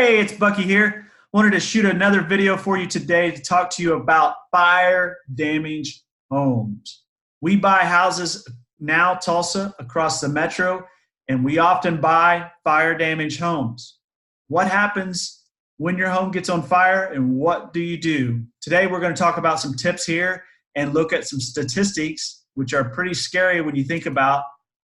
Hey, it's Bucky here. Wanted to shoot another video for you today to talk to you about fire damaged homes. We buy houses now, Tulsa, across the metro, and we often buy fire damaged homes. What happens when your home gets on fire and what do you do? Today we're going to talk about some tips here and look at some statistics which are pretty scary when you think about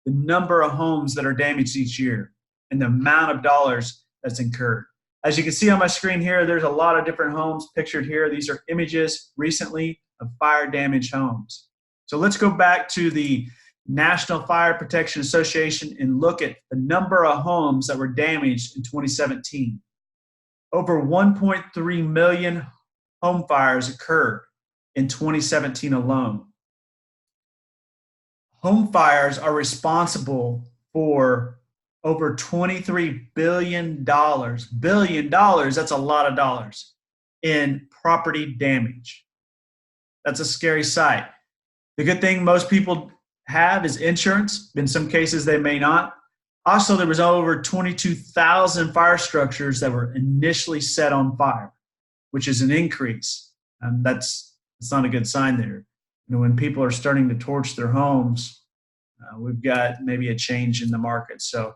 the number of homes that are damaged each year and the amount of dollars that's incurred. As you can see on my screen here, there's a lot of different homes pictured here. These are images recently of fire damaged homes. So let's go back to the National Fire Protection Association and look at the number of homes that were damaged in 2017. Over 1.3 million home fires occurred in 2017 alone. Home fires are responsible for over $23 billion, that's a lot of dollars, in property damage. That's a scary sight. The good thing most people have is insurance. In some cases, they may not. Also, there was over 22,000 fire structures that were initially set on fire, which is an increase. That's not a good sign there. You know, when people are starting to torch their homes, we've got maybe a change in the market. So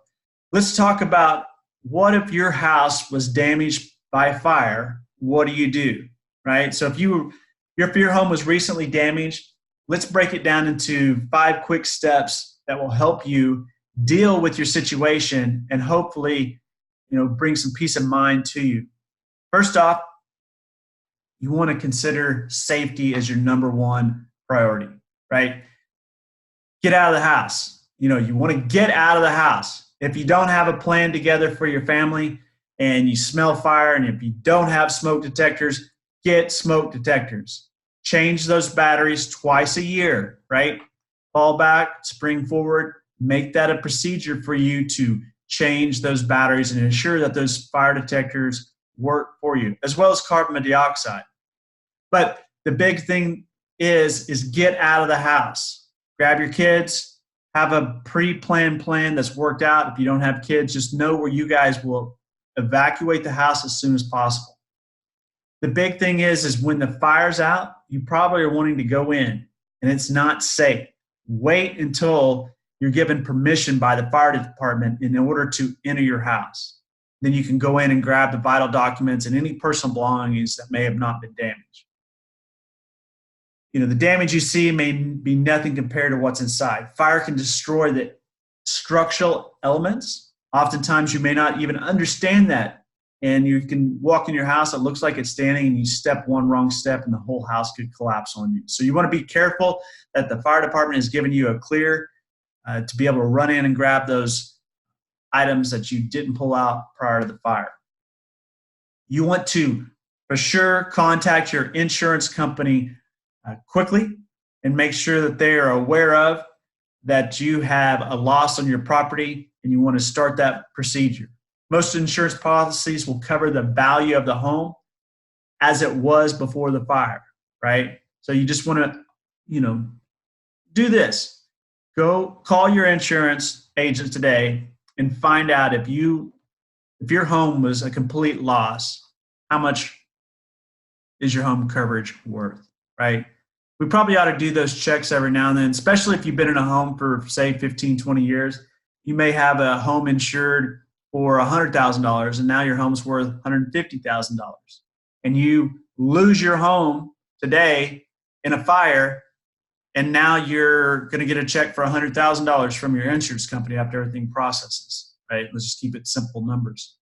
let's talk about what if your house was damaged by fire, what do? Right? So if your home was recently damaged, let's break it down into 5 quick steps that will help you deal with your situation and hopefully, bring some peace of mind to you. First off, you want to consider safety as your number one priority, right? Get out of the house. You want to get out of the house. If you don't have a plan together for your family and you smell fire, and if you don't have smoke detectors, get smoke detectors. Change those batteries twice a year, right? Fall back, spring forward, make that a procedure for you to change those batteries and ensure that those fire detectors work for you, as well as carbon dioxide. But the big thing is get out of the house. Grab your kids. Have a pre-planned plan that's worked out. If you don't have kids, just know where you guys will evacuate the house as soon as possible. The big thing is when the fire's out, you probably are wanting to go in and it's not safe. Wait until you're given permission by the fire department in order to enter your house. Then you can go in and grab the vital documents and any personal belongings that may have not been damaged. The damage you see may be nothing compared to what's inside. Fire can destroy the structural elements. Oftentimes you may not even understand that. And you can walk in your house, it looks like it's standing, and you step one wrong step and the whole house could collapse on you. So you want to be careful that the fire department has given you a clear to be able to run in and grab those items that you didn't pull out prior to the fire. You want to, for sure, contact your insurance company quickly and make sure that they are aware of that you have a loss on your property and you want to start that procedure. Most insurance policies will cover the value of the home as it was before the fire, right? So you just want to, do this. Go call your insurance agent today and find out if your home was a complete loss, how much is your home coverage worth, right? We probably ought to do those checks every now and then, especially if you've been in a home for, say, 15, 20 years. You may have a home insured for $100,000, and now your home's worth $150,000. And you lose your home today in a fire, and now you're going to get a check for $100,000 from your insurance company after everything processes, right? Let's just keep it simple numbers.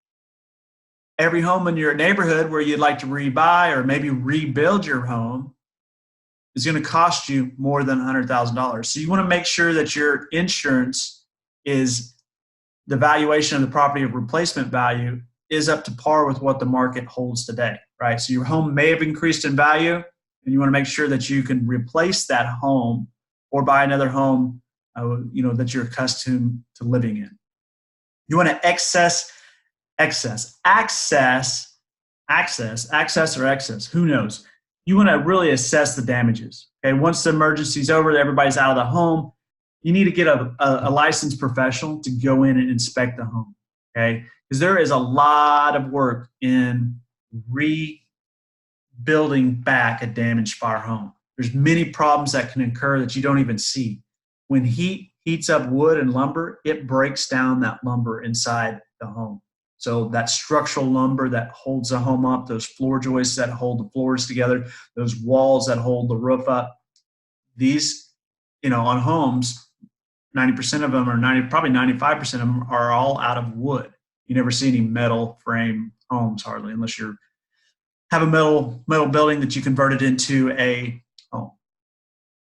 Every home in your neighborhood where you'd like to rebuy or maybe rebuild your home is going to cost you more than $100,000. So you want to make sure that your insurance is the valuation of the property of replacement value is up to par with what the market holds today, right? So your home may have increased in value, and you want to make sure that you can replace that home or buy another home, that you're accustomed to living in. You want to access or excess, who knows? You want to really assess the damages. Okay, once the emergency's over, everybody's out of the home, you need to get a licensed professional to go in and inspect the home. okay? Because there is a lot of work in rebuilding back a damaged fire home. There's many problems that can occur that you don't even see. When heat heats up wood and lumber, it breaks down that lumber inside the home. So that structural lumber that holds the home up, those floor joists that hold the floors together, those walls that hold the roof up, these, on homes, 90% of them are probably 95% of them are all out of wood. You never see any metal frame homes hardly, unless you have a metal building that you converted into a home.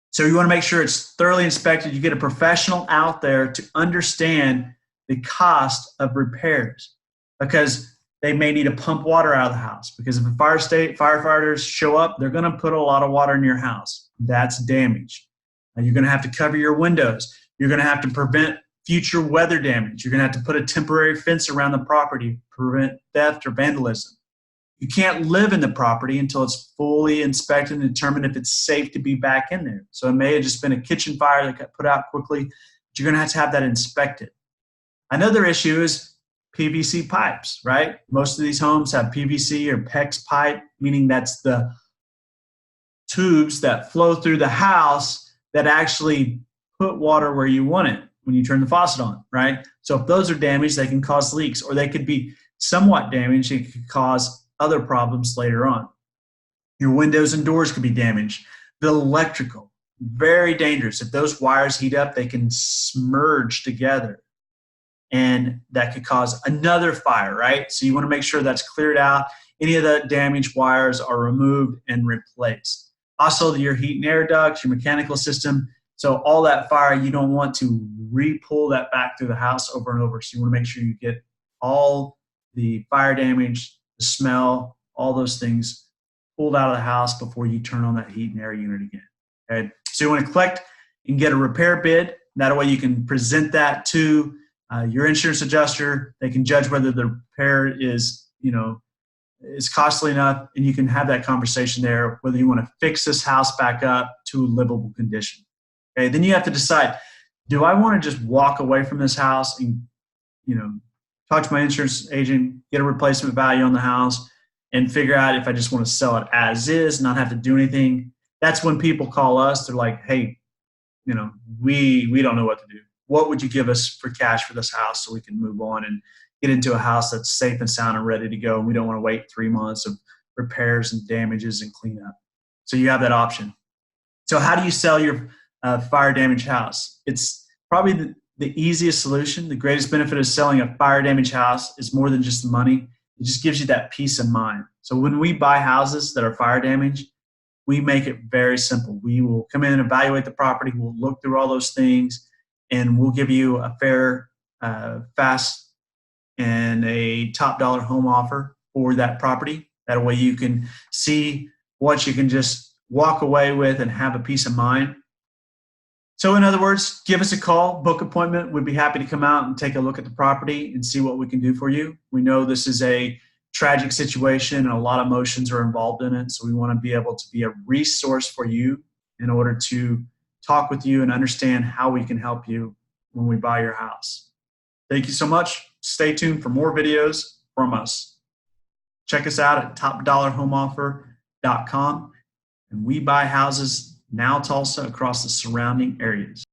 So you want to make sure it's thoroughly inspected. You get a professional out there to understand the cost of repairs, because they may need to pump water out of the house, because if a firefighters show up, they're going to put a lot of water in your house. That's damage. You're going to have to cover your windows. You're going to have to prevent future weather damage. You're going to have to put a temporary fence around the property to prevent theft or vandalism. You can't live in the property until it's fully inspected and determined if it's safe to be back in there. So it may have just been a kitchen fire that got put out quickly, but you're going to have that inspected. Another issue is PVC pipes, right? Most of these homes have PVC or PEX pipe, meaning that's the tubes that flow through the house that actually put water where you want it when you turn the faucet on, right? So if those are damaged, they can cause leaks, or they could be somewhat damaged. It could cause other problems later on. Your windows and doors could be damaged. The electrical, very dangerous. If those wires heat up, they can smudge together, and that could cause another fire, right? So you want to make sure that's cleared out. Any of the damaged wires are removed and replaced. Also, your heat and air ducts, your mechanical system. So all that fire, you don't want to re-pull that back through the house over and over. So you want to make sure you get all the fire damage, the smell, all those things pulled out of the house before you turn on that heat and air unit again. Okay? So you want to collect and get a repair bid. That way you can present that to your insurance adjuster. They can judge whether the repair is costly enough, and you can have that conversation there, whether you want to fix this house back up to a livable condition. Okay, then you have to decide, do I want to just walk away from this house and, talk to my insurance agent, get a replacement value on the house, and figure out if I just want to sell it as is, not have to do anything? That's when people call us. They're like, hey, we don't know what to do. What would you give us for cash for this house so we can move on and get into a house that's safe and sound and ready to go, and we don't want to wait 3 months of repairs and damages and cleanup? So you have that option. So how do you sell your fire damaged house? It's probably the easiest solution. The greatest benefit of selling a fire damaged house is more than just the money. It just gives you that peace of mind. So when we buy houses that are fire damaged, we make it very simple. We will come in, evaluate the property, we'll look through all those things, and we'll give you a fair, fast, and a top dollar home offer for that property. That way you can see what you can just walk away with and have a peace of mind. So in other words, give us a call, book an appointment. We'd be happy to come out and take a look at the property and see what we can do for you. We know this is a tragic situation and a lot of emotions are involved in it. So we want to be able to be a resource for you in order to talk with you and understand how we can help you when we buy your house. Thank you so much. Stay tuned for more videos from us. Check us out at topdollarhomeoffer.com. And we buy houses now, Tulsa, across the surrounding areas.